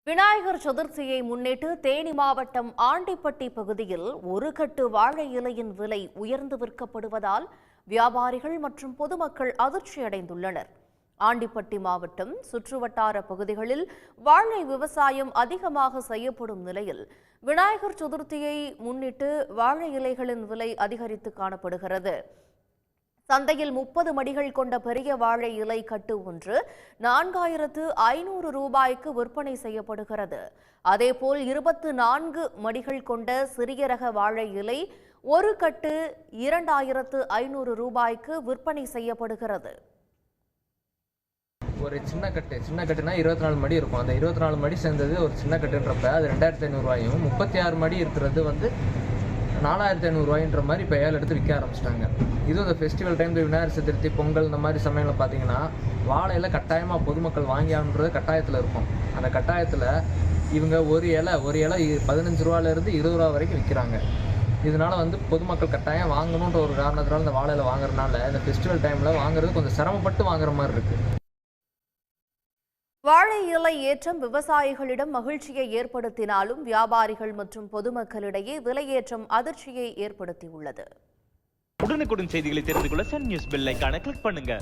விநாயகர் சதுர்த்தியை முன்னிட்டு தேனி மாவட்டம் ஆண்டிப்பட்டி பகுதியில் ஒரு கட்டு வாழை இலையின் விலை உயர்ந்து விற்கப்படுவதால் வியாபாரிகள் மற்றும் பொதுமக்கள் அதிர்ச்சியடைந்துள்ளனர். ஆண்டிப்பட்டி மாவட்டம் சுற்றுவட்டார பகுதிகளில் வாழை விவசாயம் அதிகமாக செய்யப்படும் நிலையில் விநாயகர் சதுர்த்தியை முன்னிட்டு வாழை இலைகளின் விலை அதிகரித்து காணப்படுகிறது. சந்தையில் 30 மடிகள் கொண்ட பெரிய வாழை இலை கட்டு ஒன்று 4500 ரூபாய்க்கு விற்பனை செய்யப்படுகிறது. அதேபோல் 24 மடிகள் கொண்ட சிறிய ரக வாழை இலை ஒரு கட்டு 2500 ரூபாய்க்கு விற்பனை செய்யப்படுகிறது. ஒரு சின்ன கட்டுனா 24 மடி இருக்கும். அந்த 24 மடி சேர்ந்தது ஒரு சின்ன கட்டுன்றப்ப அது 2500 ரூபாயும், 36 மடி இருக்கிறது வந்து 4500 ரூபாய்ன்ற மாதிரி இப்போ ஏழு எடுத்து விற்க ஆரம்பிச்சிட்டாங்க. இதுவும் இந்த ஃபெஸ்டிவல் டைம், விநாயகர் சதுர்த்தி, பொங்கல் இந்த மாதிரி சமயங்களில் பார்த்தீங்கன்னா வாழையில கட்டாயமாக பொதுமக்கள் வாங்கியான்றது கட்டாயத்தில் இருக்கும். அந்த கட்டாயத்தில் இவங்க ஒரு இலை 15 ரூபாயிலேருந்து 20 ரூபா வரைக்கும் விற்கிறாங்க. இதனால வந்து பொதுமக்கள் கட்டாயம் வாங்கணுன்ற ஒரு காரணத்தினால இந்த வாழையில வாங்குறதுனால இந்த ஃபெஸ்டிவல் டைமில் வாங்குறது கொஞ்சம் சிரமப்பட்டு வாங்குற மாதிரி இருக்குது. வாழை இலை ஏற்றம் விவசாயிகளிடம் மகிழ்ச்சியை ஏற்படுத்தினாலும் வியாபாரிகள் மற்றும் பொதுமக்களிடையே விலையேற்றம் அதிர்ச்சியை ஏற்படுத்தியுள்ளது. உடனுக்குடன் செய்திகளை தெரிந்து கொள்ள சன் நியூஸ் பெல் ஐகானை கிளிக் பண்ணுங்க.